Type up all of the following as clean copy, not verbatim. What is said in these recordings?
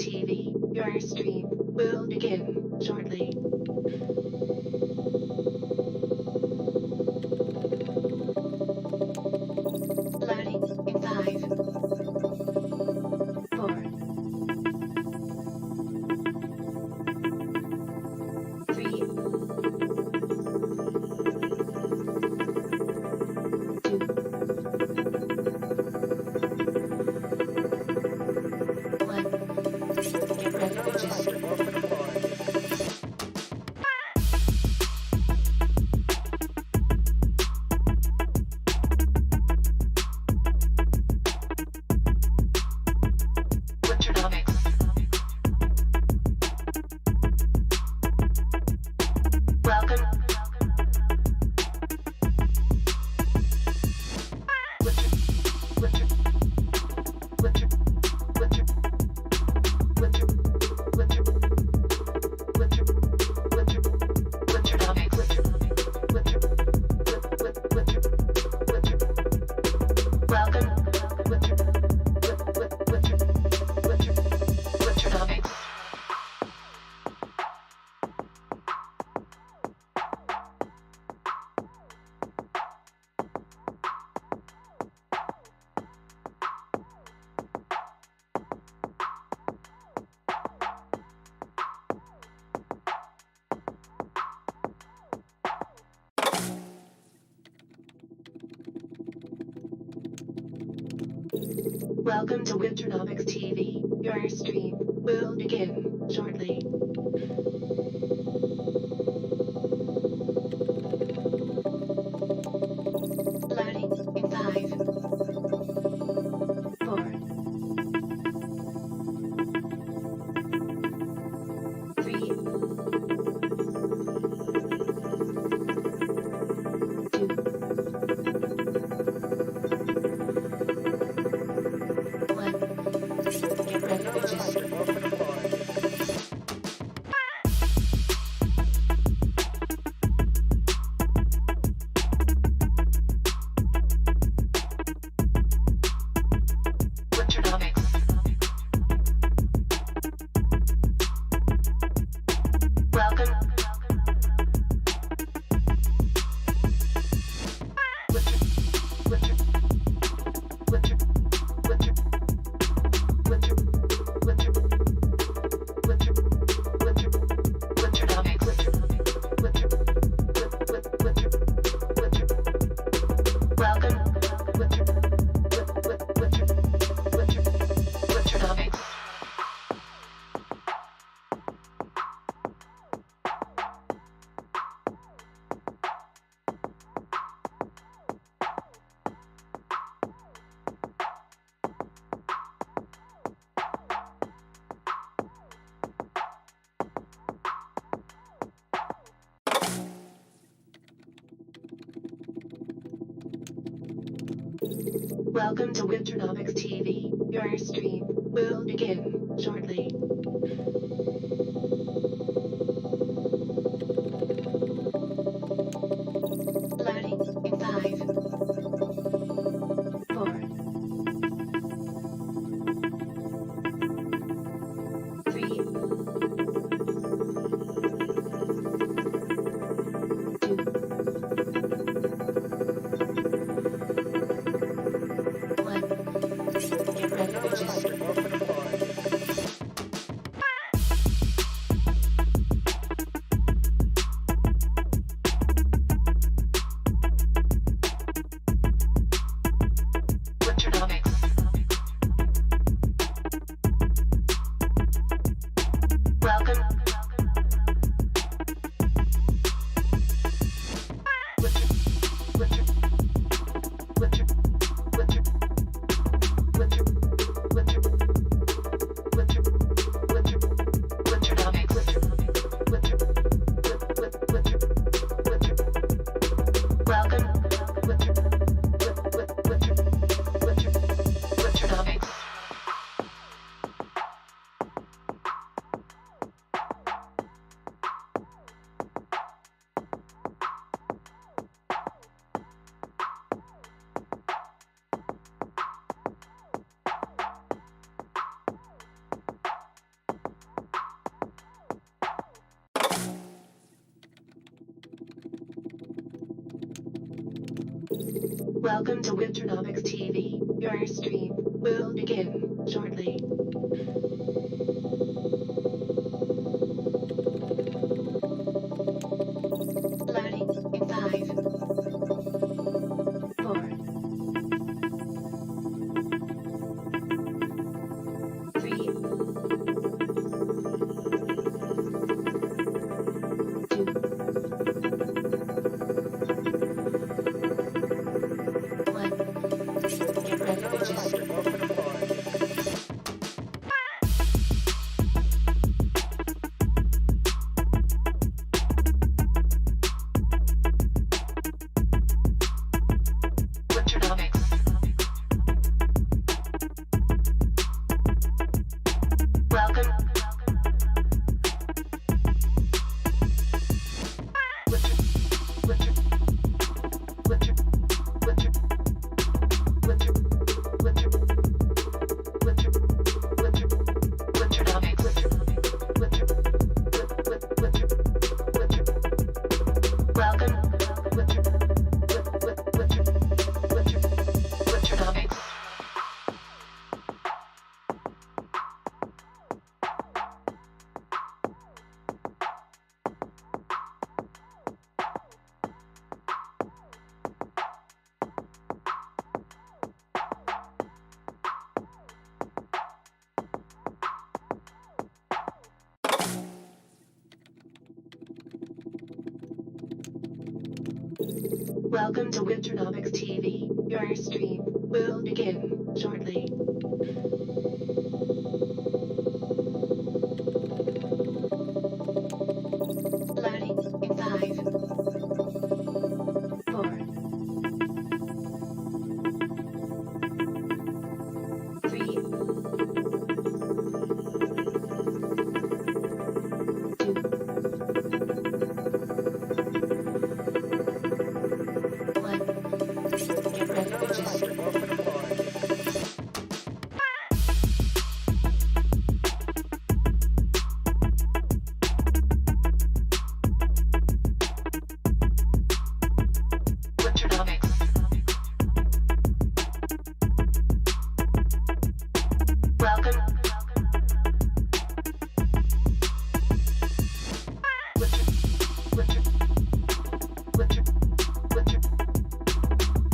TV. Your stream will begin shortly. Loading in 5, 4, 3, 2, 1. Get ready to just Winternomics. Welcome. Winter, winter, winter, winter, winter, winter, winter, Winternomics. Winter, welcome. Winternomics. Welcome to Winternomics TV. Your stream will begin shortly. Loading in 5, 4, 3, 2, 1. Get ready to just Winternomics. Welcome. Winter, winter, winter, winter, winter, winter, winter, winter, Winternomics. Winter, winter, winter, welcome. Winter, winter, Winternomics. Welcome to Winternomics TV. Your stream will begin shortly. Loading in 5, 4, 3, 2, 1. Get ready to just Welcome to Winternomics TV. Your stream will begin shortly. Loading in 5, 4, 3, 2, 1. Get ready, bitches. Winternomics. Welcome. Winter, winter, winter, winter, winter, winter, winter, winter, Winternomics. Winter, winter, winter. Welcome. Winter, winter, winter, Winternomics. Welcome to Winternomics TV. Your stream will begin shortly. Loading in 5, 4, 3, 2, 1. Get ready, bitches. Winternomics. Welcome. Winter, winter, winter, winter,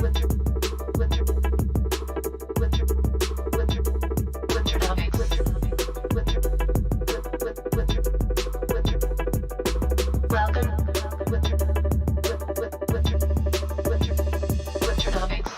winter, winter, winter, winter, Winternomics. Winter, winter, winter. Welcome. Winter, winter, winter, Winternomics.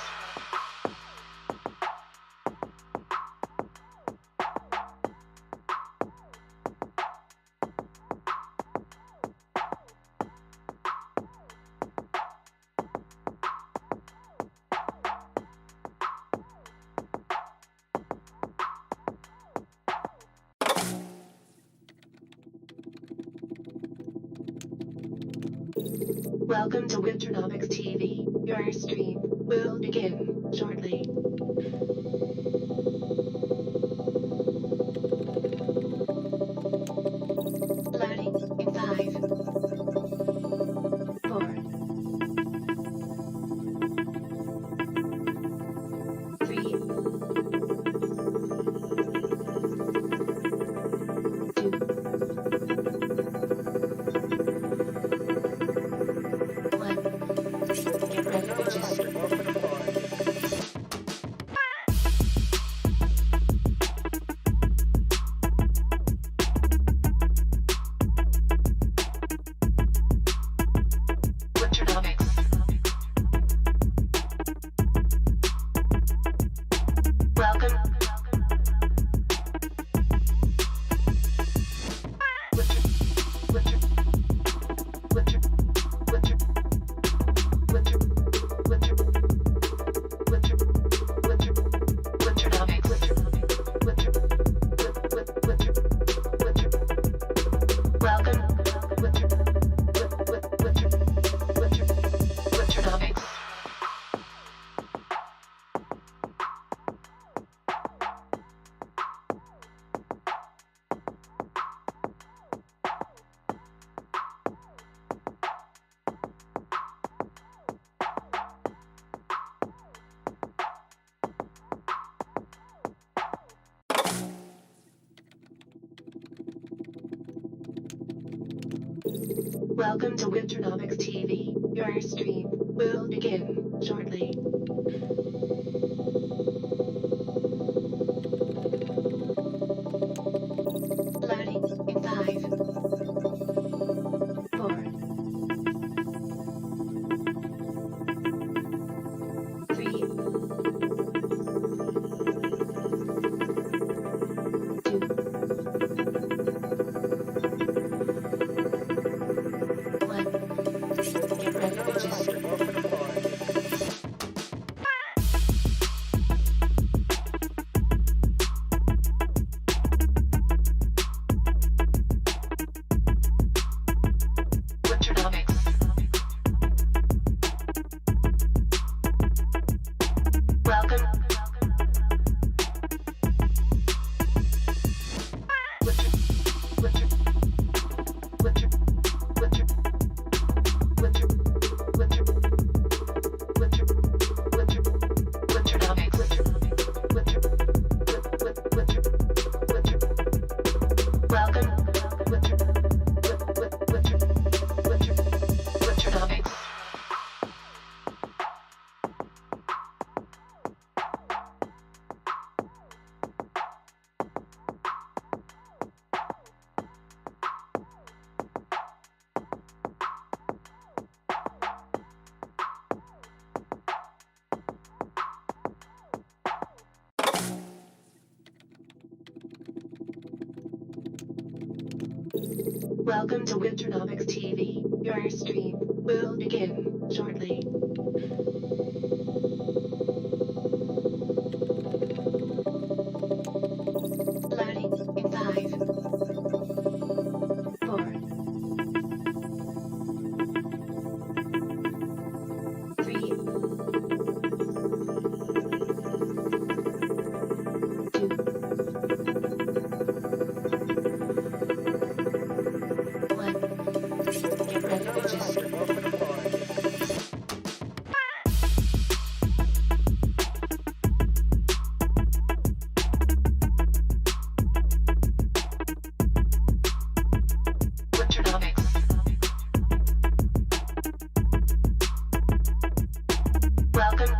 Welcome to Winternomics TV. Your stream will begin shortly. Loading in 5, 4, 3, 2, 1. Get ready, bitches. Welcome to Winternomics TV. Your stream will begin shortly. Loading in 5, 4, 3, 2, 1. Get ready to just Winternomics. Welcome. Welcome to Winternomics TV. Your stream will begin shortly. Loading in 5, 4, 3, 2, 1. Get ready to just Winternomics. Welcome.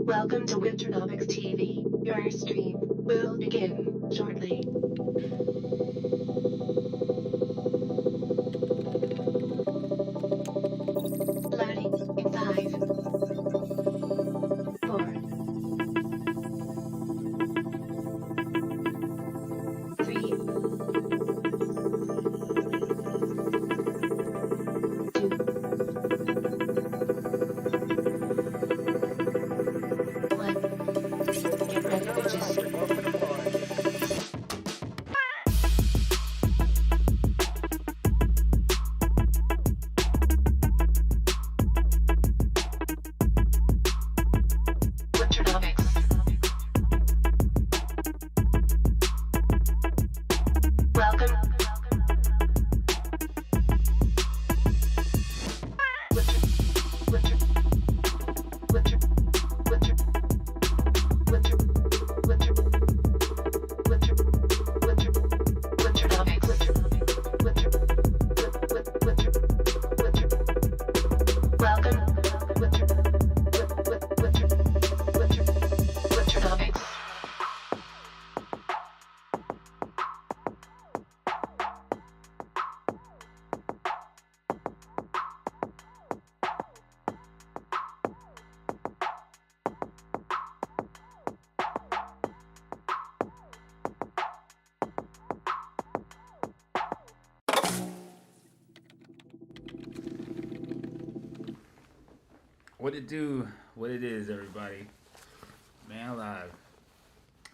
Welcome to Winternomics TV. Your stream will begin shortly. Loading in 5, 4, 3, 2, 1. Get ready to just Winternomics. Welcome. Welcome. What it do? What it is, everybody? Man alive.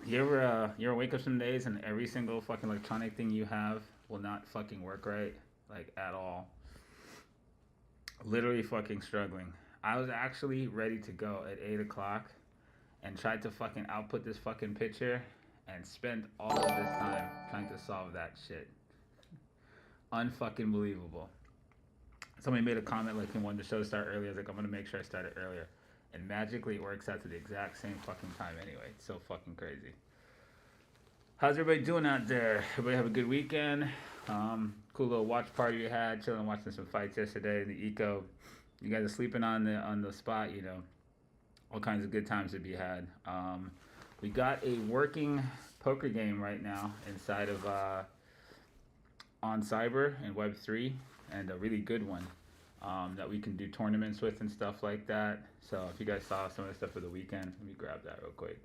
You ever wake up some days and every single fucking electronic thing you have will not fucking work right, like at all. Literally fucking struggling. I was actually ready to go at 8 o'clock and tried to fucking output this fucking picture and spent all of this time trying to solve that shit. Unfucking believable. Somebody made a comment like he wanted the show to start earlier. I was like, I'm gonna make sure I start it earlier. And magically it works out to the exact same fucking time anyway. It's so fucking crazy. How's everybody doing out there? Everybody have a good weekend? Cool little watch party you had, chilling, watching some fights yesterday in the eco. You guys are sleeping on the spot, you know. All kinds of good times to be had. We got a working poker game right now inside of on Cyber and Web3, and a really good one that we can do tournaments with and stuff like that. So if you guys saw some of the stuff for the weekend, let me grab that real quick.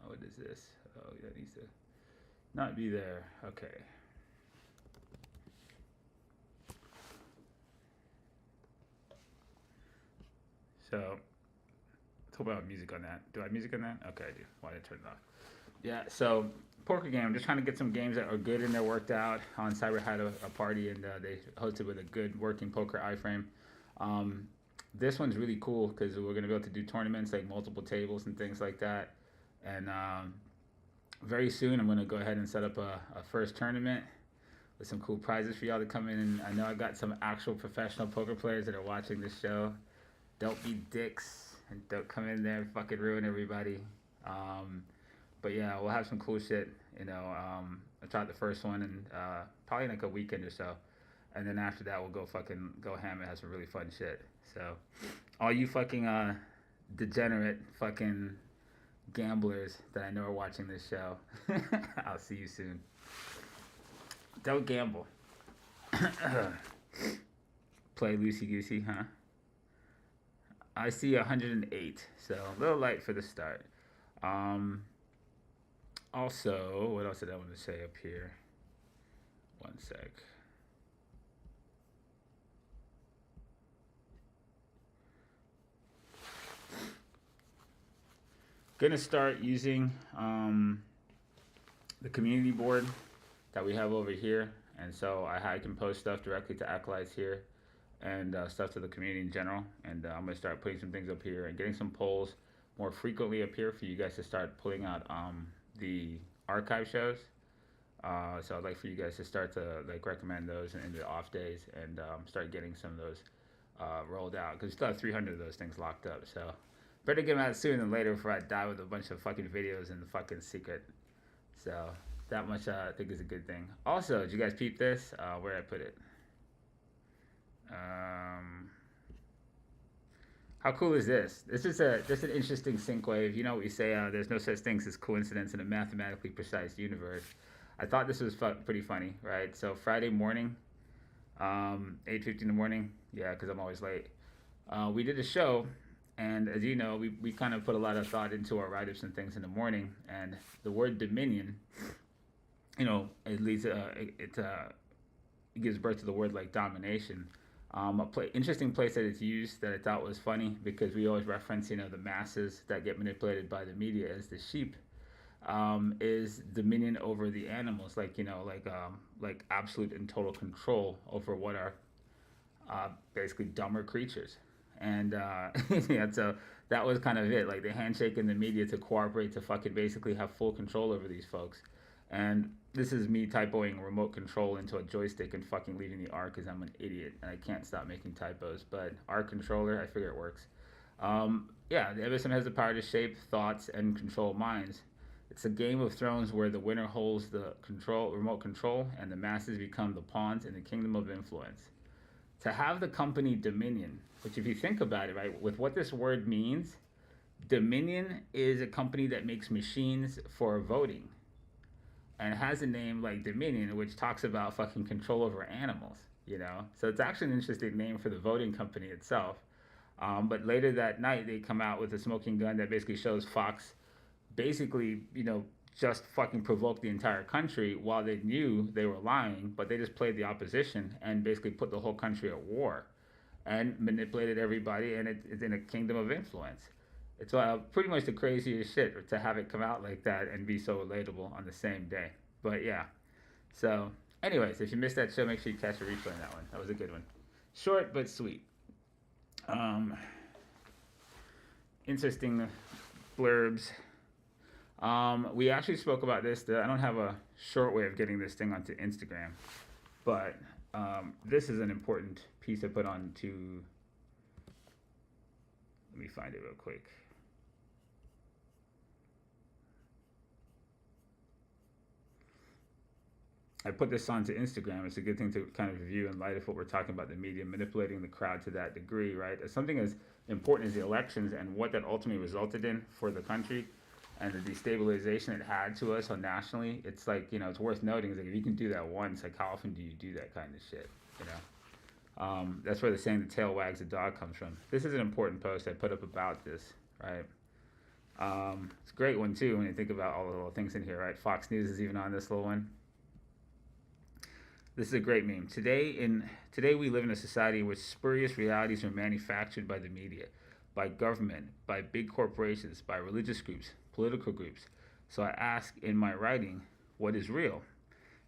Oh, what is this? Oh, that needs to not be there. Okay. So, let's hope I have music on that. Do I have music on that? Okay, I do. Why did I turn it off? Yeah, so poker game. I'm just trying to get some games that are good and they're worked out. On Cyber had a party and they hosted with a good working poker iframe. This one's really cool because we're gonna be able to do tournaments like multiple tables and things like that. And very soon I'm gonna go ahead and set up a first tournament with some cool prizes for y'all to come in. And I know I got some actual professional poker players that are watching this show. Don't be dicks and don't come in there and fucking ruin everybody. But yeah, we'll have some cool shit. You know, I tried the first one and probably in like a weekend or so, and then after that we'll go ham and have some really fun shit. So, all you fucking degenerate fucking gamblers that I know are watching this show, I'll see you soon. Don't gamble. Play loosey goosey, huh? I see 108, so a little light for the start. Also, what else did I want to say up here? One sec. Gonna start using the community board that we have over here, and so I can post stuff directly to acolytes here and stuff to the community in general. And I'm gonna start putting some things up here and getting some polls more frequently up here for you guys to start pulling out the archive shows. So I'd like for you guys to start to like recommend those in the off days and start getting some of those rolled out because we still have 300 of those things locked up. So better get them out sooner than later before I die with a bunch of fucking videos in the fucking secret. So that much I think is a good thing. Also, did you guys peep this? Where did I put it? How cool is this? This is just an interesting sync wave. You know what we say, there's no such things as coincidence in a mathematically precise universe. I thought this was pretty funny, right? So Friday morning, 8:50 in the morning, yeah, because I'm always late. We did a show, and as you know, we kind of put a lot of thought into our write-ups and things in the morning, and the word dominion, you know, it leads, it gives birth to the word like domination. Interesting place that it's used that I thought was funny because we always reference, you know, the masses that get manipulated by the media as the sheep, is dominion over the animals, like, you know, like absolute and total control over what are basically dumber creatures. And yeah, so that was kind of it. Like the handshake in the media to cooperate to fucking basically have full control over these folks. And this is me typoing remote control into a joystick and fucking leaving the R because I'm an idiot and I can't stop making typos. But R controller, I figure it works. Yeah, the MSM has the power to shape thoughts and control minds. It's a Game of Thrones where the winner holds the remote control, and the masses become the pawns in the kingdom of influence. To have the company Dominion, which if you think about it, right, with what this word means, Dominion is a company that makes machines for voting. And it has a name like Dominion, which talks about fucking control over animals, you know? So it's actually an interesting name for the voting company itself. But later that night, they come out with a smoking gun that basically shows Fox basically, you know, just fucking provoke the entire country while they knew they were lying, but they just played the opposition and basically put the whole country at war and manipulated everybody, and it's in a kingdom of influence. It's pretty much the craziest shit to have it come out like that and be so relatable on the same day. But yeah, so anyways, if you missed that show, make sure you catch a replay on that one. That was a good one. Short but sweet. Um, Interesting blurbs. We actually spoke about this. I don't have a short way of getting this thing onto Instagram, but this is an important piece I put on to. Let me find it real quick. I put this onto Instagram. It's a good thing to kind of review in light of what we're talking about, the media manipulating the crowd to that degree, right? As something as important as the elections and what that ultimately resulted in for the country and the destabilization it had to us on nationally, it's like, it's worth noting is like if you can do that once, like how often do you do that kind of shit, That's where the saying the tail wags the dog comes from. This is an important post I put up about this, right? It's a great one too when you think about all the little things in here, right? Fox News is even on this little one. This is a great meme. Today we live in a society where spurious realities are manufactured by the media, by government, by big corporations, by religious groups, political groups. So I ask in my writing, what is real?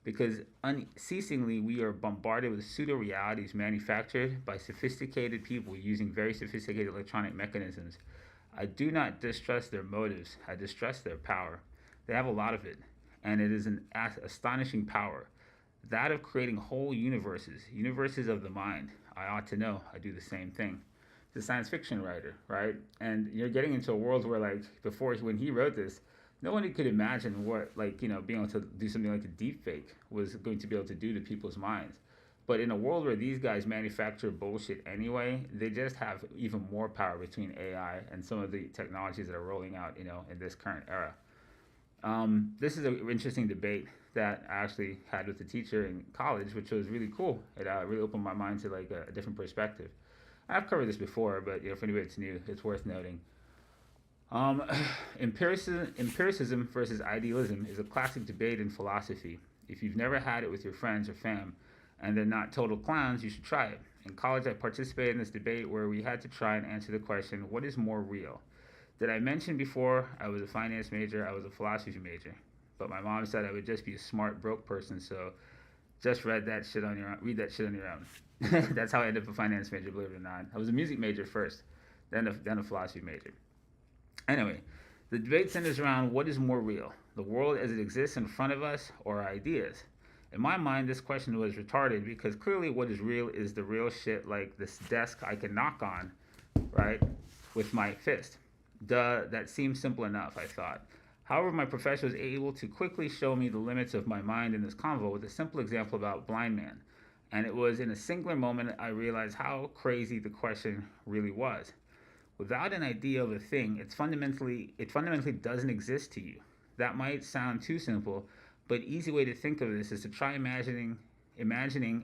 Because unceasingly we are bombarded with pseudo-realities manufactured by sophisticated people using very sophisticated electronic mechanisms. I do not distrust their motives. I distrust their power. They have a lot of it, and it is an astonishing power. That of creating whole universes of the mind. I ought to know. I do the same thing. He's a science fiction writer, right? And you're getting into a world where, like, before when he wrote this, no one could imagine what, being able to do something like the deep fake was going to be able to do to people's minds. But in a world where these guys manufacture bullshit anyway, they just have even more power between AI and some of the technologies that are rolling out, in this current era. This is an interesting debate that I actually had with a teacher in college, which was really cool. It really opened my mind to like a different perspective. I've covered this before, but for anybody that's new, it's worth noting. Empiricism versus idealism is a classic debate in philosophy. If you've never had it with your friends or fam, and they're not total clowns, you should try it. In college, I participated in this debate where we had to try and answer the question, what is more real? Did I mention before I was a finance major, I was a philosophy major? But my mom said I would just be a smart, broke person, so just read that shit on your own. That's how I ended up a finance major, believe it or not. I was a music major first, then a philosophy major. Anyway, the debate centers around what is more real, the world as it exists in front of us or ideas. In my mind, this question was retarded because clearly what is real is the real shit like this desk I can knock on, right, with my fist. Duh, that seems simple enough, I thought. However, my professor was able to quickly show me the limits of my mind in this convo with a simple example about Blind Man. And it was in a singular moment I realized how crazy the question really was. Without an idea of a thing, it fundamentally doesn't exist to you. That might sound too simple, but an easy way to think of this is to try imagining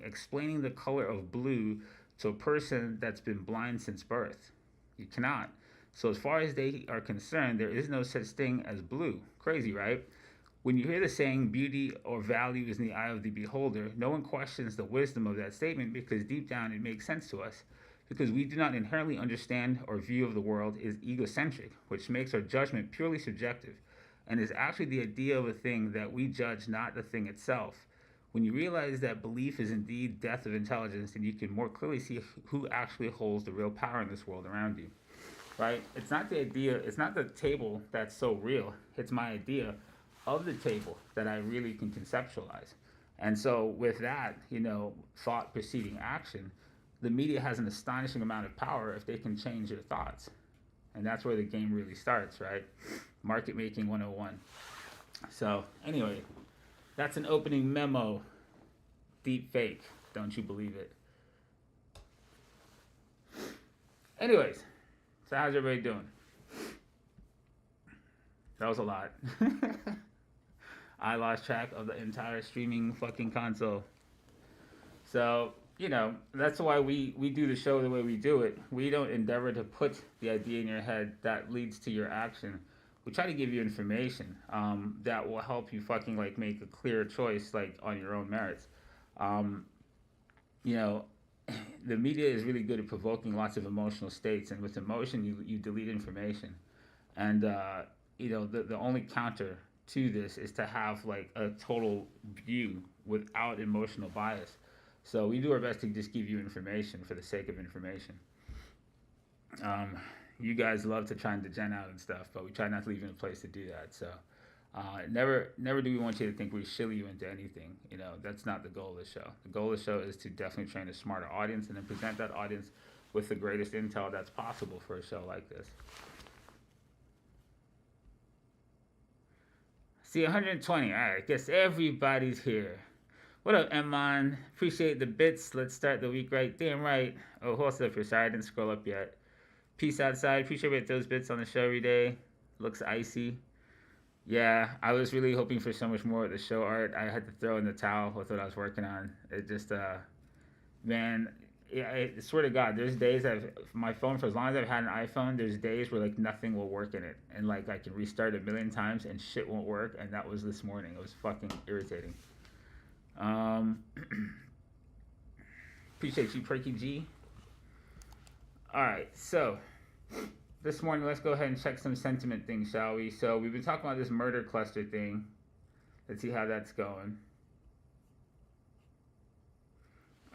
explaining the color of blue to a person that's been blind since birth. You cannot. So as far as they are concerned, there is no such thing as blue. Crazy, right? When you hear the saying, beauty or value is in the eye of the beholder, no one questions the wisdom of that statement because deep down it makes sense to us. Because we do not inherently understand our view of the world is egocentric, which makes our judgment purely subjective, and is actually the idea of a thing that we judge, not the thing itself. When you realize that belief is indeed death of intelligence, then you can more clearly see who actually holds the real power in this world around you. Right? It's not the idea, it's not the table that's so real. It's my idea of the table that I really can conceptualize. And so with that, thought preceding action, the media has an astonishing amount of power if they can change your thoughts. And that's where the game really starts, right? Market making 101. So anyway, that's an opening memo. Deep fake. Don't you believe it? Anyways. So how's everybody doing? That was a lot. I lost track of the entire streaming fucking console. So, that's why we do the show the way we do it. We don't endeavor to put the idea in your head that leads to your action. we try to give you information that will help you fucking like make a clear choice like on your own merits. Um, you know, the media is really good at provoking lots of emotional states, and with emotion, you delete information. And the only counter to this is to have like a total view without emotional bias. So we do our best to just give you information for the sake of information. Um, you guys love to try and degen out and stuff, but we try not to leave you in a place to do that. So never do we want you to think we shill you into anything. That's not the goal of the show. The goal of the show is to definitely train a smarter audience and then present that audience with the greatest intel that's possible for a show like this. See, 120. All right, I guess everybody's here. What up, Emon? Appreciate the bits. Let's start the week right. Damn right. Oh, hold up here. Sorry, I didn't scroll up yet. Peace outside. Appreciate those bits on the show every day. Looks icy. Yeah, I was really hoping for so much more of the show art. I had to throw in the towel with what I was working on. It just, man, yeah, I swear to God, there's days my phone, for as long as I've had an iPhone, there's days where like nothing will work in it. And like I can restart a million times and shit won't work. And that was this morning. It was fucking irritating. Appreciate you, Perky G. Alright, so this morning, let's go ahead and check some sentiment things, shall we? So we've been talking about this murder cluster thing. Let's see how that's going.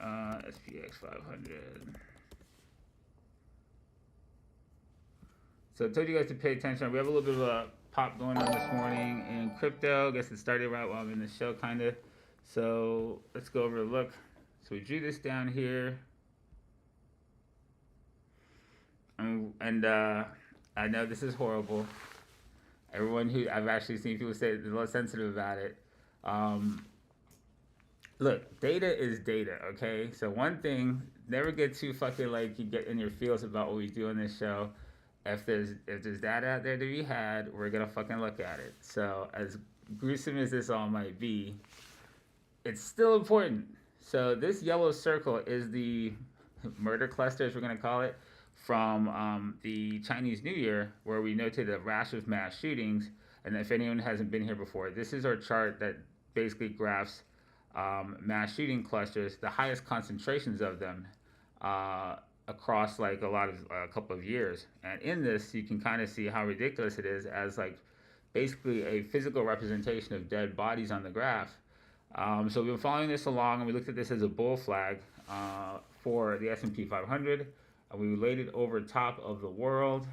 SPX 500. So I told you guys to pay attention. We have a little bit of a pop going on this morning in crypto. I guess it started right while I'm in the show, kind of. So let's go over a look. So we drew this down here. And I know this is horrible. Everyone who I've actually seen people say they're a little sensitive about it. Look, data is data, okay? So one thing, never get too fucking like you get in your feels about what we do on this show. If there's data out there to be had, we're gonna fucking look at it. So as gruesome as this all might be, it's still important. So this yellow circle is the murder cluster, as we're gonna call it, from the Chinese New Year, where we noted a rash of mass shootings. And if anyone hasn't been here before, this is our chart that basically graphs mass shooting clusters, the highest concentrations of them across like a couple of years. And in this, you can kind of see how ridiculous it is as like basically a physical representation of dead bodies on the graph. So we've been following this along, and we looked at this as a bull flag for the S&P 500. And we laid it over top of the world,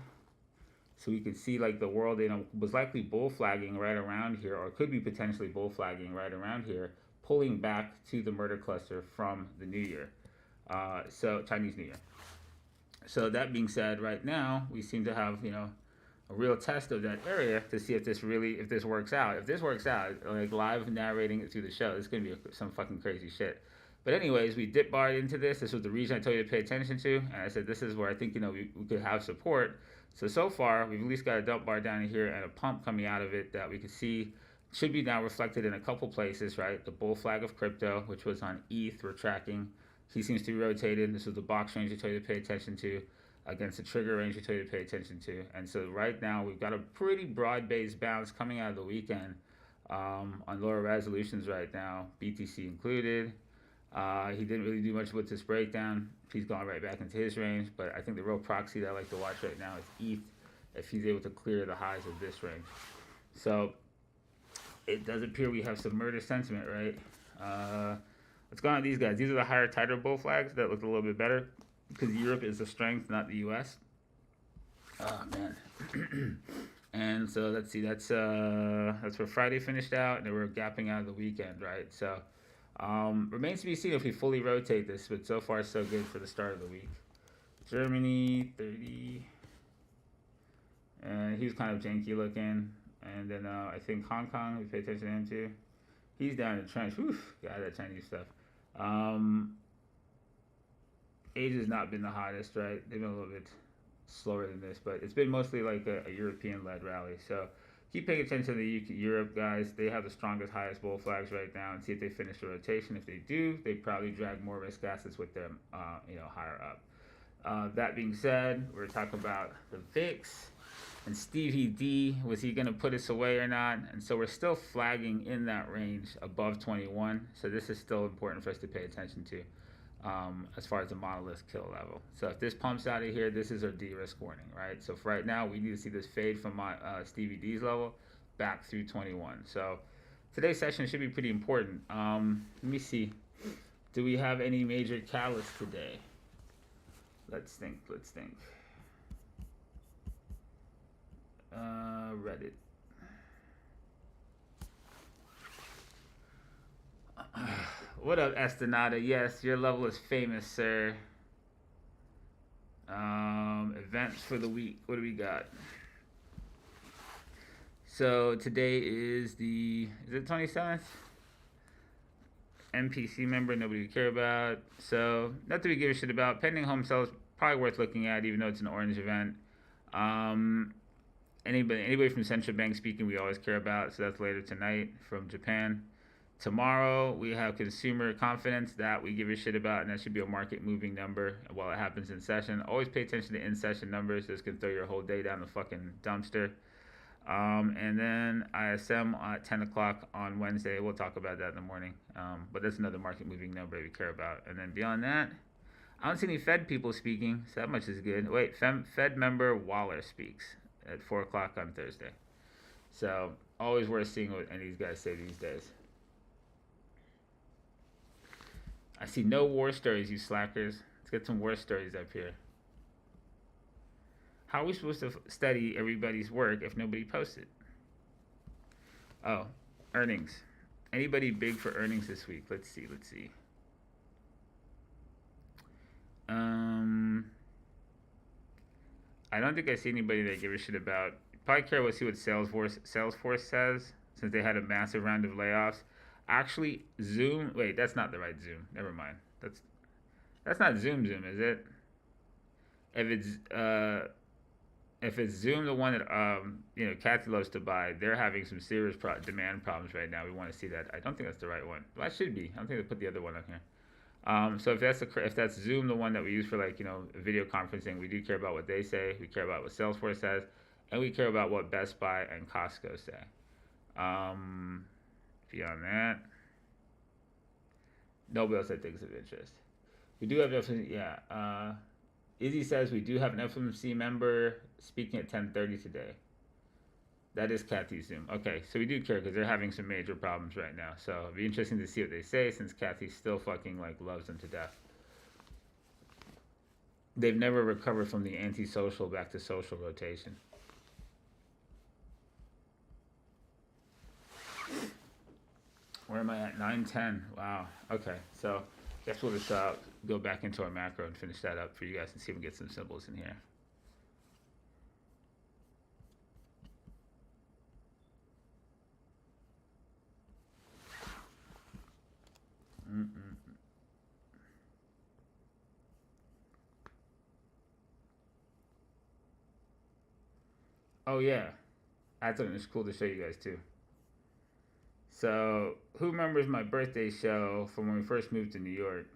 so we could see like the world, was likely bull flagging right around here, or could be potentially bull flagging right around here, pulling back to the murder cluster from the New Year, so Chinese New Year. So that being said, right now we seem to have a real test of that area to see if this works out. If this works out, like live narrating it through the show, it's gonna be some fucking crazy shit. But anyways, we dip barred into this. This was the region I told you to pay attention to. And I said, this is where I think, we could have support. So far, we've at least got a dump bar down here and a pump coming out of it that we can see should be now reflected in a couple places, right? The bull flag of crypto, which was on ETH, we're tracking. He seems to be rotated. This was the box range I told you to pay attention to against the trigger range I told you to pay attention to. And so right now, we've got a pretty broad-based bounce coming out of the weekend on lower resolutions right now, BTC included. He didn't really do much with this breakdown. He's gone right back into his range, but I think the real proxy that I like to watch right now is ETH, if he's able to clear the highs of this range. So it does appear we have some murder sentiment, right? What's going on with these guys? These are the higher, tighter bull flags that look a little bit better because Europe is the strength, not the U.S. Oh, man. And so let's see, that's where Friday finished out, and then we're gapping out of the weekend, right? So remains to be seen if we fully rotate this, but so far so good for the start of the week. Germany, 30. And he was kind of janky looking. And then I think Hong Kong, we pay attention to him too. He's down in the trench. Whew, got that Chinese stuff. Asia's not been the hottest, right? They've been a little bit slower than this, but it's been mostly like a European-led rally. So keep paying attention to the Europe guys. They have the strongest, highest bull flags right now, and see if they finish the rotation. If they do, they probably drag more risk assets with them, higher up. That being said, we're talking about the VIX. And Stevie D, was he going to put us away or not? And so we're still flagging in that range above 21. So this is still important for us to pay attention to as far as the monolith kill level. So if this pumps out of here, this is our de-risk warning, right? So for right now, we need to see this fade from my Stevie D's level back through 21. So today's session should be pretty important. Let me see. Do we have any major catalysts today? Let's think. Reddit. What up, Estonada? Yes, your level is famous, sir. Events for the week. What do we got? So today is it 27th? NPC member, nobody would care about. So nothing we give a shit about. Pending home sales, probably worth looking at, even though it's an orange event. Anybody from central bank speaking, we always care about. So that's later tonight from Japan. Tomorrow we have consumer confidence that we give a shit about, and that should be a market moving number while it happens in session. Always pay attention to in session numbers. This can throw your whole day down the fucking dumpster. And then ISM at 10 o'clock on Wednesday. We'll talk about that in the morning. But that's another market moving number we care about. And then beyond that, I don't see any Fed people speaking, so that much is good. Wait, Fed member Waller speaks at 4 o'clock on Thursday. So always worth seeing what any of these guys say these days. I see no war stories, you slackers. Let's get some war stories up here. How are we supposed to study everybody's work if nobody posts it? Oh, earnings. Anybody big for earnings this week? Let's see. I don't think I see anybody that give a shit about. Probably care to see what Salesforce says, since they had a massive round of layoffs. Actually, Zoom. Wait, that's not the right Zoom. Never mind. That's not Zoom, is it? If it's Zoom, the one that Kathy loves to buy, they're having some serious demand problems right now. We want to see that. I don't think that's the right one. Well, that should be. I don't think they put the other one on here. So if that's Zoom, the one that we use for video conferencing, we do care about what they say. We care about what Salesforce says, and we care about what Best Buy and Costco say. Beyond that, nobody else that thinks of interest. We do have Izzy says we do have an FMC member speaking at 10:30 today. That is Kathy's Zoom. Okay, so we do care because they're having some major problems right now. So it'll be interesting to see what they say, since Kathy still fucking loves them to death. They've never recovered from the antisocial back to social rotation. Where am I at? 9:10. Wow. Okay, so guess we'll just go back into our macro and finish that up for you guys and see if we can get some symbols in here. Oh yeah, I had something that's cool to show you guys too. So who remembers my birthday show from when we first moved to New York?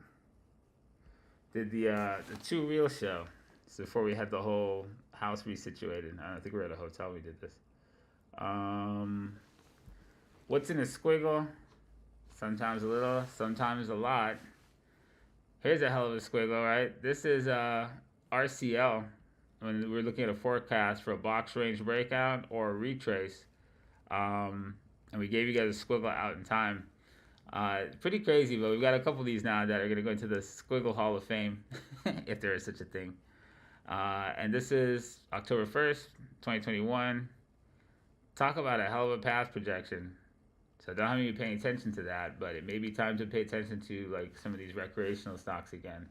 Did the Two Real show. So before we had the whole house resituated. I don't think we were at a hotel we did this. What's in a squiggle? Sometimes a little, sometimes a lot. Here's a hell of a squiggle, right? This is RCL. When we're looking at a forecast for a box range breakout or a retrace. And we gave you guys a squiggle out in time. Pretty crazy, but we've got a couple of these now that are going to go into the Squiggle Hall of Fame, if there is such a thing. And this is October 1st, 2021. Talk about a hell of a path projection. So don't have me paying attention to that, but it may be time to pay attention to some of these recreational stocks again.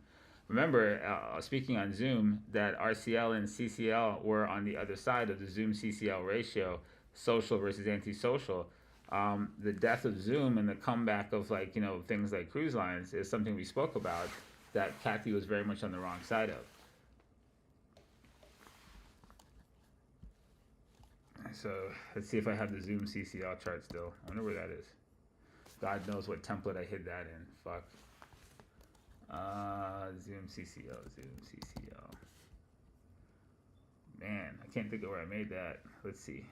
Remember, speaking on Zoom, that RCL and CCL were on the other side of the Zoom CCL ratio, social versus antisocial. The death of Zoom and the comeback of things like cruise lines is something we spoke about that Kathy was very much on the wrong side of. So let's see if I have the Zoom CCL chart still. I wonder where that is. God knows what template I hid that in. Fuck. Zoom CCL. Man, I can't think of where I made that. Let's see.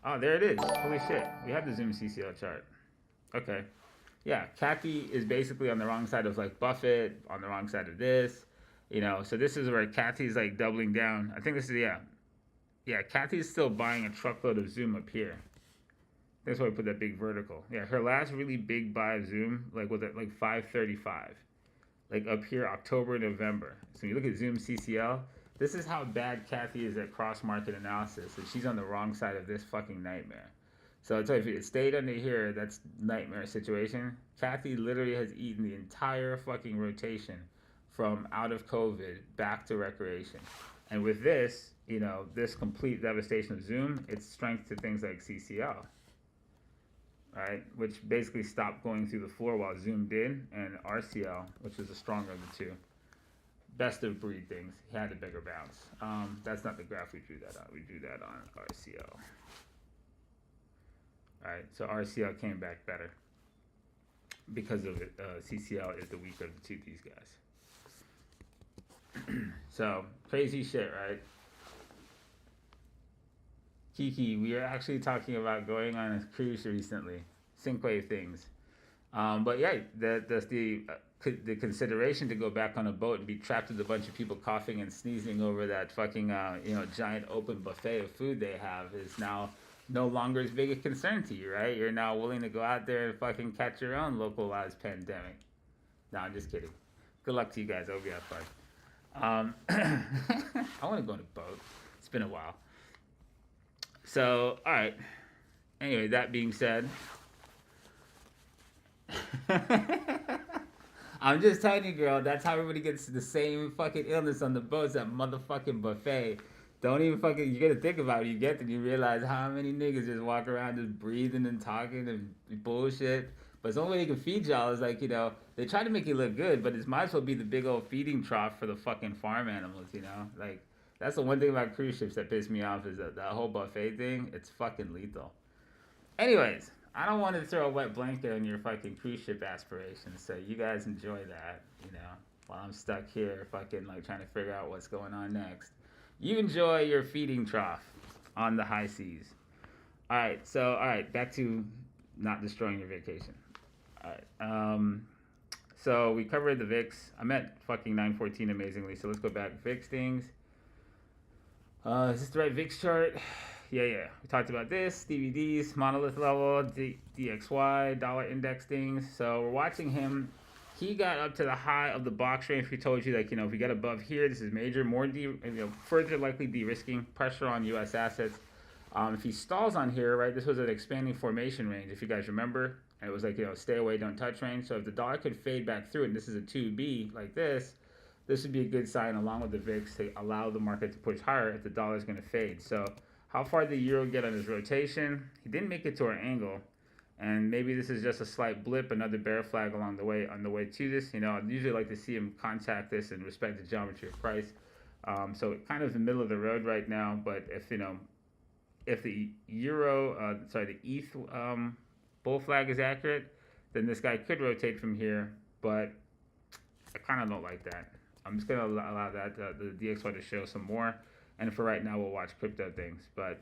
Oh, there it is. Holy shit. We have the Zoom CCL chart. Okay. Yeah, Kathy is basically on the wrong side of like Buffett, on the wrong side of this. So this is where Kathy's like doubling down. I think this is, yeah. Yeah, Kathy's still buying a truckload of Zoom up here. That's why I put that big vertical. Yeah, her last really big buy of Zoom, like was at like 535. Like up here, October, November. So you look at Zoom CCL, this is how bad Kathy is at cross-market analysis. And she's on the wrong side of this fucking nightmare. So I'll tell you, if it stayed under here, that's nightmare situation. Kathy literally has eaten the entire fucking rotation from out of COVID back to recreation. And with this, this complete devastation of Zoom, it's strength to things like CCL. Right, which basically stopped going through the floor while Zoom did, and RCL, which is the stronger of the two. Best of breed things. He had a bigger bounce. That's not the graph we drew that on. We drew that on RCL. All right, so RCL came back better because of it. CCL is the weaker of the two of these guys. So crazy shit, right? Kiki, we are actually talking about going on a cruise recently. Synthwave things. But yeah, that's the consideration to go back on a boat and be trapped with a bunch of people coughing and sneezing over that fucking giant open buffet of food they have is now no longer as big a concern to you, right? You're now willing to go out there and fucking catch your own localized pandemic. No, I'm just kidding. Good luck to you guys. I hope you have fun. I want to go on a boat. It's been a while. So, all right. Anyway, that being said, I'm just telling you, girl, that's how everybody gets the same fucking illness on the boats, that motherfucking buffet. Don't even fucking, you gotta think about it. You get there, you realize how many niggas just walk around just breathing and talking and bullshit. But the only way they can feed y'all is like, they try to make you look good, but it might as well be the big old feeding trough for the fucking farm animals, Like, that's the one thing about cruise ships that pissed me off is that whole buffet thing, it's fucking lethal. Anyways, I don't want to throw a wet blanket on your fucking cruise ship aspirations, so you guys enjoy that, while I'm stuck here fucking like trying to figure out what's going on next. You enjoy your feeding trough on the high seas. Alright, back to not destroying your vacation. Alright, so we covered the VIX. I'm at fucking 914 amazingly, so let's go back. VIX things. Is this the right VIX chart? Yeah. We talked about this, DVDs, monolith level, DXY, dollar index things. So we're watching him. He got up to the high of the box range. We told you, like, if we get above here, this is major, more further likely de-risking, pressure on U.S. assets. If he stalls on here, right, this was an expanding formation range, if you guys remember. And it was like, stay away, don't touch range. So if the dollar could fade back through it, and this is a 2B like this would be a good sign along with the VIX to allow the market to push higher if the dollar is going to fade. So how far did the euro get on his rotation? He didn't make it to our angle. And maybe this is just a slight blip, another bear flag along the way on the way to this. I'd usually like to see him contact this and respect the geometry of price. So kind of the middle of the road right now. But if the euro, the ETH bull flag is accurate, then this guy could rotate from here. But I kind of don't like that. I'm just going to allow that the DXY to show some more. And for right now, we'll watch crypto things. But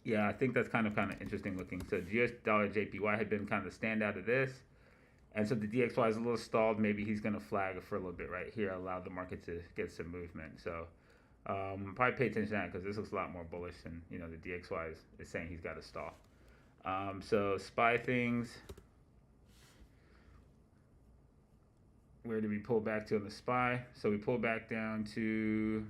yeah, I think that's kind of interesting looking. So US dollar JPY had been kind of the standout of this. And so the DXY is a little stalled. Maybe he's going to flag for a little bit right here, allow the market to get some movement. So probably pay attention to that because this looks a lot more bullish than, the DXY is saying he's got to stall. So SPY things. Where did we pull back to on the SPY? So we pulled back down to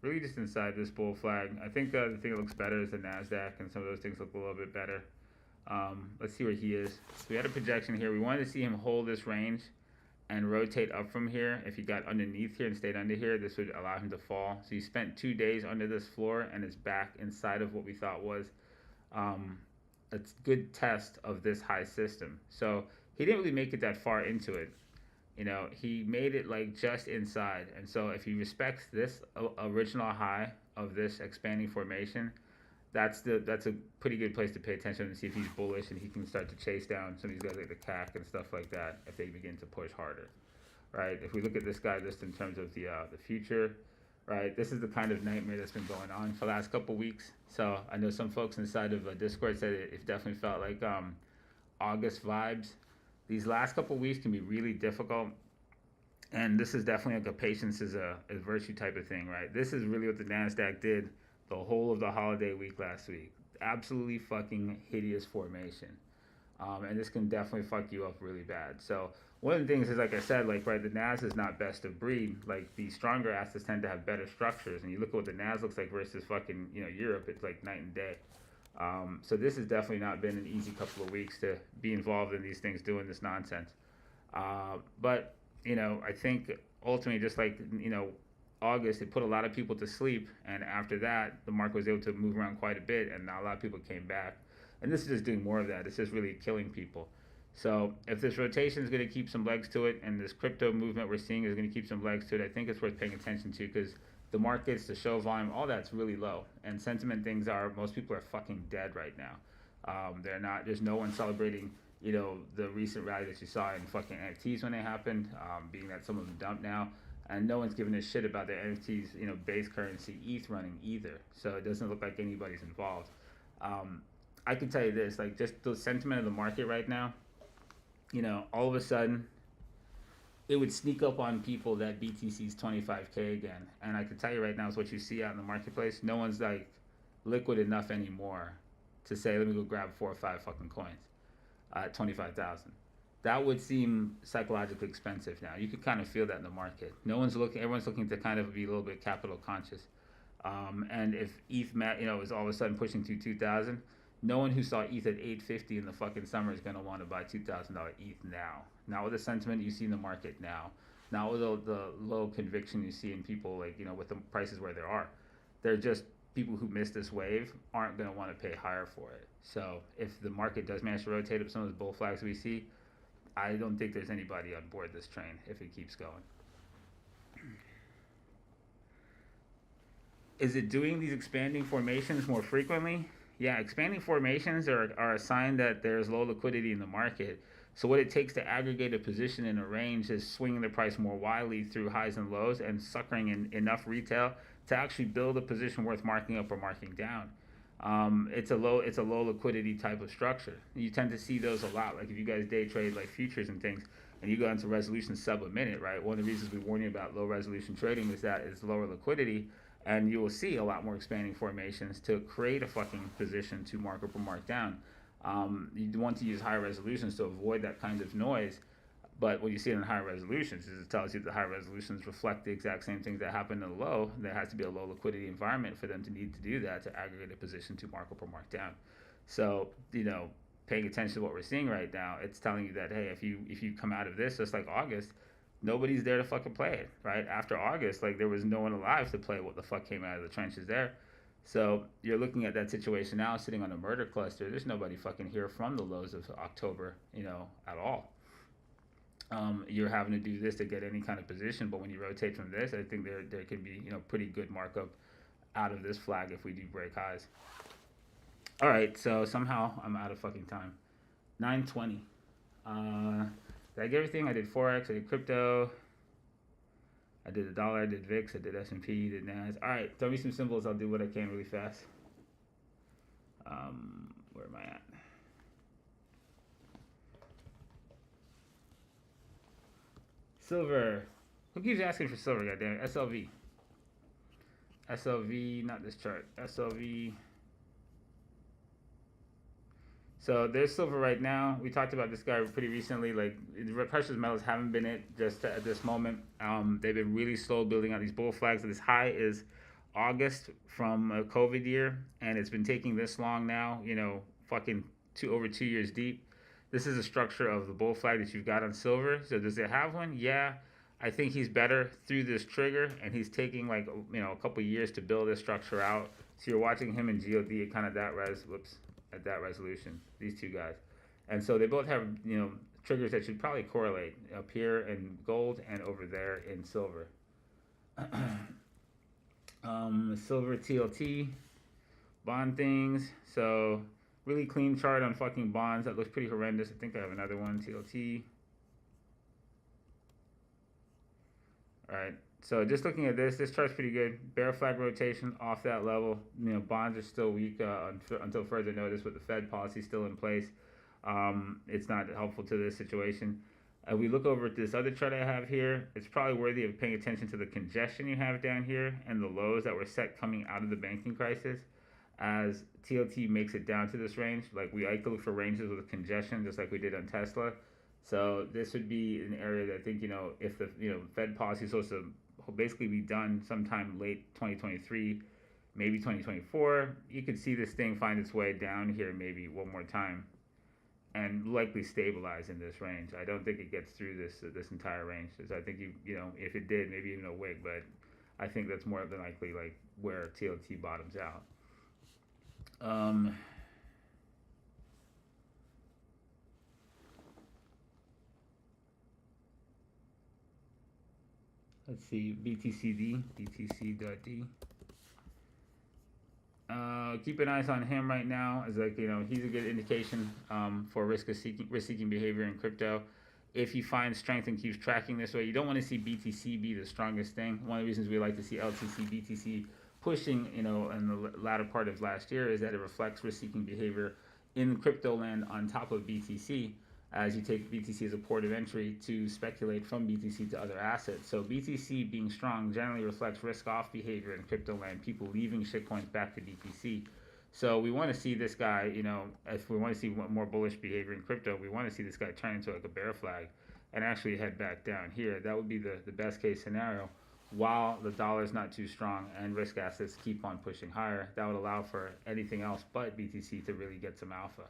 really just inside this bull flag. I think the thing that looks better is the NASDAQ, and some of those things look a little bit better. Let's see where he is. So we had a projection here. We wanted to see him hold this range and rotate up from here. If he got underneath here and stayed under here, this would allow him to fall. So he spent 2 days under this floor and is back inside of what we thought was a good test of this high system. So he didn't really make it that far into it. He made it like just inside. And so if he respects this original high of this expanding formation, that's a pretty good place to pay attention and see if he's bullish and he can start to chase down some of these guys like the CAC and stuff like that if they begin to push harder, right? If we look at this guy just in terms of the future, right? This is the kind of nightmare that's been going on for the last couple weeks. So I know some folks inside of Discord said it definitely felt like August vibes. These last couple weeks can be really difficult, and this is definitely like a patience is a virtue type of thing, right? This is really what the Nasdaq did the whole of the holiday week last week. Absolutely fucking hideous formation, and this can definitely fuck you up really bad. So one of the things is, like I said, like right, the Nas is not best of breed. Like the stronger assets tend to have better structures, and you look at what the Nas looks like versus fucking Europe, it's like night and day. So this has definitely not been an easy couple of weeks to be involved in these things, doing this nonsense. But I think ultimately, just like August, it put a lot of people to sleep, and after that, the market was able to move around quite a bit, and now a lot of people came back. And this is just doing more of that. It's just really killing people. So if this rotation is going to keep some legs to it, and this crypto movement we're seeing is going to keep some legs to it, I think it's worth paying attention to, because the markets, the show volume, all that's really low, and sentiment things are, most people are fucking dead right now. They're not. There's no one celebrating the recent rally that you saw in fucking NFTs when they happened, being that some of them dumped now, and no one's giving a shit about their NFTs, base currency ETH running either. So it doesn't look like anybody's involved. I can tell you this, like just the sentiment of the market right now, all of a sudden, it would sneak up on people that BTC's 25K again. And I can tell you right now, is what you see out in the marketplace. No one's like liquid enough anymore to say, let me go grab 4 or 5 fucking coins at 25,000. That would seem psychologically expensive now. You could kind of feel that in the market. Everyone's looking to kind of be a little bit capital conscious. And if ETH, is all of a sudden pushing to 2,000, no one who saw ETH at 850 in the fucking summer is going to want to buy $2,000 ETH now. Not with the sentiment you see in the market now. Not with the low conviction you see in people, like, with the prices where there are. They're just people who missed this wave aren't going to want to pay higher for it. So if the market does manage to rotate up some of those bull flags we see, I don't think there's anybody on board this train if it keeps going. Is it doing these expanding formations more frequently? Yeah, expanding formations are a sign that there's low liquidity in the market. So what it takes to aggregate a position in a range is swinging the price more widely through highs and lows and suckering in enough retail to actually build a position worth marking up or marking down. It's a low liquidity type of structure. You tend to see those a lot. Like if you guys day trade like futures and things, and you go into resolution sub a minute, right? One of the reasons we warn you about low resolution trading is that it's lower liquidity, and you will see a lot more expanding formations to create a fucking position to mark up or mark down. You want to use higher resolutions to avoid that kind of noise, but when you see it in higher resolutions, it tells you that higher resolutions reflect the exact same things that happen in the low. There has to be a low liquidity environment for them to need to do that, to aggregate a position to mark up or mark down. So, paying attention to what we're seeing right now, it's telling you that, hey, if you come out of this just like August, nobody's there to fucking play it, right? After August, like there was no one alive to play what the fuck came out of the trenches there. So you're looking at that situation now, sitting on a murder cluster. There's nobody fucking here from the lows of October, at all. You're having to do this to get any kind of position, but when you rotate from this, I think there can be pretty good markup out of this flag if we do break highs. All right, so somehow I'm out of fucking time. 9:20. Did I get everything? I did Forex, I did crypto, I did the dollar, I did VIX, I did S&P, did NAS. All right, throw me some symbols. I'll do what I can really fast. Where am I at? Silver. Who keeps asking for silver, goddammit? SLV. SLV, not this chart. SLV. So there's silver right now. We talked about this guy pretty recently. Like precious metals haven't been it just at this moment. They've been really slow building out these bull flags. This high is August from a COVID year, and it's been taking this long now. Fucking over 2 years deep. This is a structure of the bull flag that you've got on silver. So does it have one? Yeah. I think he's better through this trigger, and he's taking like a couple years to build this structure out. So you're watching him in GOD at kind of that at that resolution, these two guys. And so they both have, triggers that should probably correlate up here in gold and over there in silver. Silver TLT, bond things. So really clean chart on fucking bonds. That looks pretty horrendous. I think I have another one, TLT. right? So just looking at this chart's pretty good. Bear flag rotation off that level. Bonds are still weak until further notice with the Fed policy still in place. It's not helpful to this situation. We look over at this other chart I have here. It's probably worthy of paying attention to the congestion you have down here and the lows that were set coming out of the banking crisis. As TLT makes it down to this range, like we like to look for ranges with congestion, just like we did on Tesla. So this would be an area that I think if the Fed policy is supposed to basically be done sometime late 2023, maybe 2024, you could see this thing find its way down here maybe one more time and likely stabilize in this range. I don't think it gets through this entire range. So I think if it did, maybe even a wig, but I think that's more than likely like where TLT bottoms out. Let's see, BTC.D. Keep an eye on him right now. As he's a good indication for risk-seeking behavior in crypto. If he finds strength and keeps tracking this way, you don't want to see BTC be the strongest thing. One of the reasons we like to see LTC, BTC pushing, in the latter part of last year is that it reflects risk-seeking behavior in crypto land on top of BTC, as you take BTC as a port of entry to speculate from BTC to other assets. So BTC being strong generally reflects risk-off behavior in crypto land, people leaving shitcoins back to BTC. So we want to see this guy, if we want to see more bullish behavior in crypto, we want to see this guy turn into like a bear flag and actually head back down here. That would be the best case scenario while the dollar is not too strong and risk assets keep on pushing higher. That would allow for anything else but BTC to really get some alpha.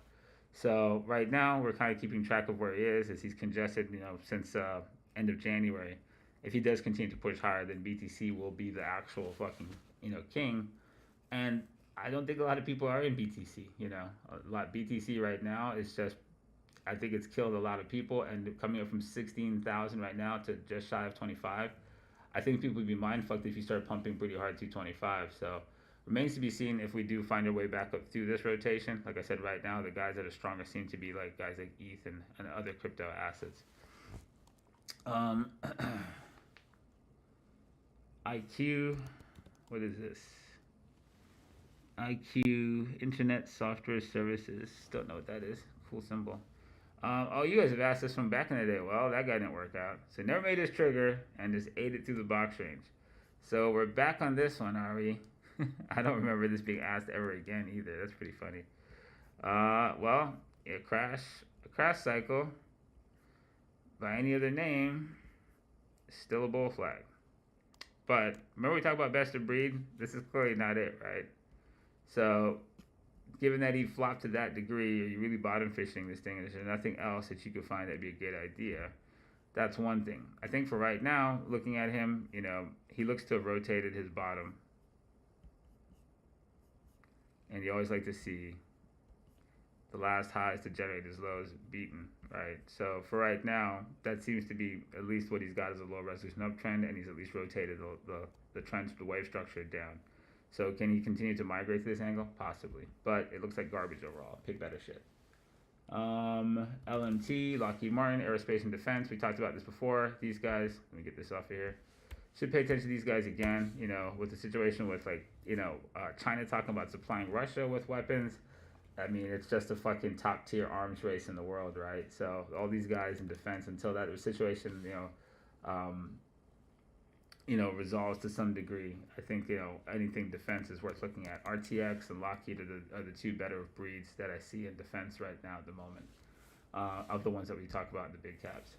So right now we're kind of keeping track of where he is, as he's congested, since end of January. If he does continue to push higher, then BTC will be the actual fucking king. And I don't think a lot of people are in BTC. A lot BTC right now is just, I think it's killed a lot of people, and coming up from 16,000 right now to just shy of 25. I think people would be mind fucked if you start pumping pretty hard to 25. So remains to be seen if we do find our way back up through this rotation. Like I said, right now the guys that are stronger seem to be like guys like ETH and other crypto assets. IQ, what is this? IQ, Internet Software Services. Don't know what that is. Cool symbol. Oh, you guys have asked this from back in the day. Well, that guy didn't work out. So never made his trigger and just ate it through the box range. So we're back on this one, are we? I don't remember this being asked ever again either. That's pretty funny. Well, a crash cycle by any other name is still a bull flag. But remember we talked about best of breed? This is clearly not it, right? So given that he flopped to that degree, are you really bottom fishing this thing? Is there nothing else that you could find that'd be a good idea? That's one thing. I think for right now, looking at him, he looks to have rotated his bottom. And you always like to see the last highs to generate his lows beaten, right? So for right now, that seems to be at least what he's got as a low resolution uptrend, and he's at least rotated the trend, the wave structure down. So can he continue to migrate to this angle? Possibly. But it looks like garbage overall. Pick better shit. LMT, Lockheed Martin, Aerospace and Defense. We talked about this before. These guys, let me get this off of here. Should pay attention to these guys again, with the situation with China talking about supplying Russia with weapons. I mean, it's just a fucking top tier arms race in the world, right? So all these guys in defense, until that situation, resolves to some degree, I think, anything defense is worth looking at. RTX and Lockheed are the two better breeds that I see in defense right now at the moment, of the ones that we talk about in the big caps.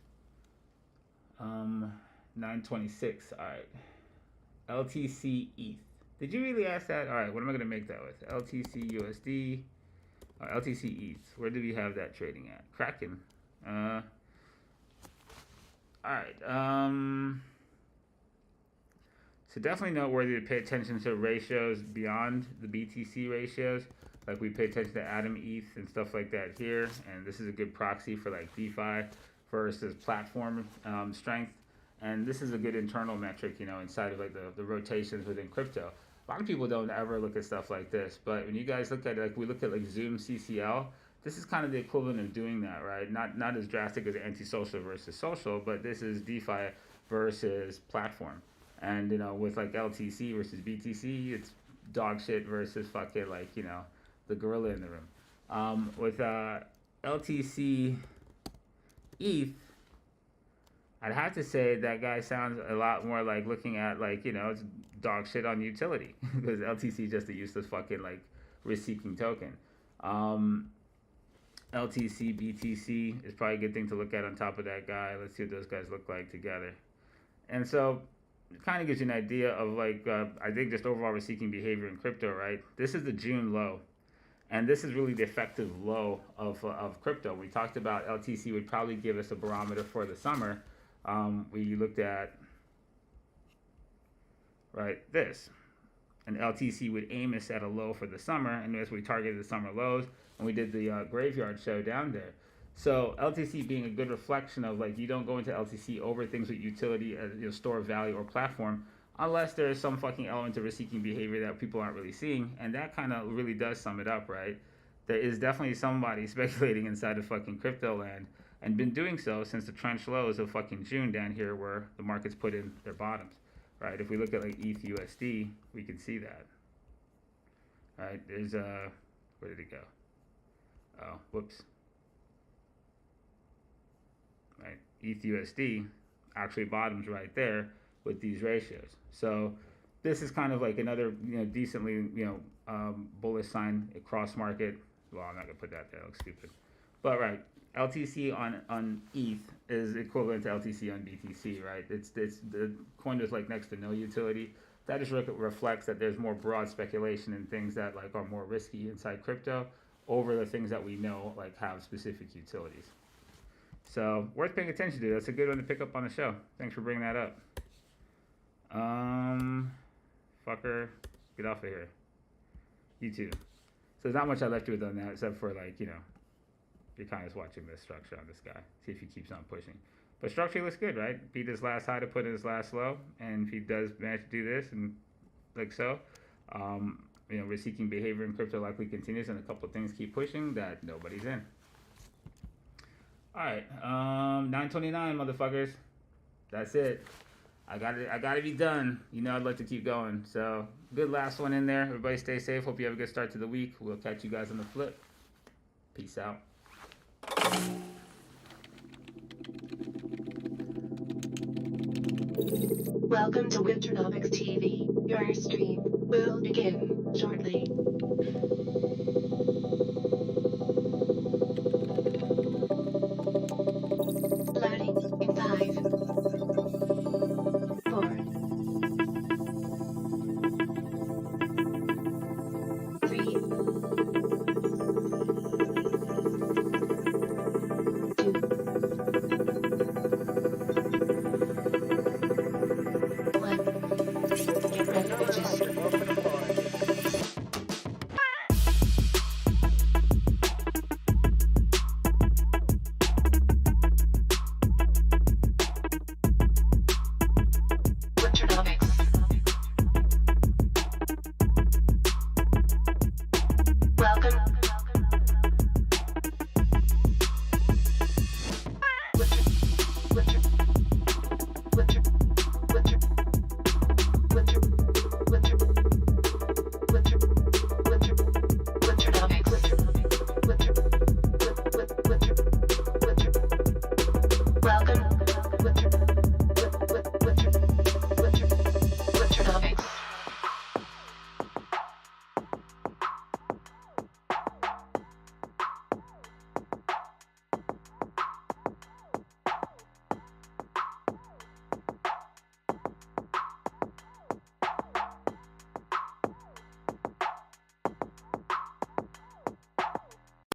926, all right. LTC ETH. Did you really ask that? All right, what am I going to make that with? LTC USD, LTC ETH. Where do we have that trading at? Kraken. All right. So definitely noteworthy to pay attention to ratios beyond the BTC ratios. Like we pay attention to Atom ETH and stuff like that here. And this is a good proxy for like DeFi versus platform strength. And this is a good internal metric, inside of like the rotations within crypto. A lot of people don't ever look at stuff like this, but when you guys look at it, like we look at like Zoom CCL, this is kind of the equivalent of doing that, right? Not as drastic as antisocial versus social, but this is DeFi versus platform. And with like LTC versus BTC, it's dog shit versus fucking like the gorilla in the room. With LTC ETH, I'd have to say that guy sounds a lot more like looking at like it's dog shit on utility because LTC is just a useless fucking like risk-seeking token. LTC BTC is probably a good thing to look at on top of that guy. Let's see what those guys look like together. And so it kind of gives you an idea of like I think just overall risk-seeking behavior in crypto, right? This is the June low. And this is really the effective low of crypto. We talked about LTC would probably give us a barometer for the summer. We looked at, right, this. And LTC would aim us at a low for the summer. And as we targeted the summer lows, and we did the graveyard show down there. So LTC being a good reflection of like you don't go into LTC over things with utility as store of value or platform, unless there's some fucking element of risk-seeking behavior that people aren't really seeing. And that kind of really does sum it up, right? There is definitely somebody speculating inside of fucking crypto land and been doing so since the trench lows of fucking June down here where the markets put in their bottoms, right? If we look at like ETH USD, we can see that, right? There's where did it go? Oh, whoops. Right, ETH USD actually bottoms right there with these ratios. So this is kind of like another decently bullish sign across market. Well, I'm not gonna put that there, it looks stupid. But right, LTC on ETH is equivalent to LTC on BTC, right? It's the coin is like next to no utility. That just reflects that there's more broad speculation in things that like are more risky inside crypto over the things that we know like have specific utilities. So worth paying attention to. That's a good one to pick up on the show. Thanks for bringing that up. Fucker, get off of here. You too. So there's not much I left you with on that except for like, you're kind of just watching the structure on this guy. See if he keeps on pushing. But structure looks good, right? Beat his last high to put in his last low. And if he does manage to do this and like so, risk-seeking behavior in crypto likely continues and a couple of things keep pushing that nobody's in. All right, 9:29, motherfuckers. That's it. I gotta be done. I'd like to keep going. So good last one in there. Everybody stay safe. Hope you have a good start to the week. We'll catch you guys on the flip. Peace out. Welcome to Winternomics TV. Your stream will begin shortly. Loading in 5, 4, 3, 2, 1. Get ready, bitches. Welcome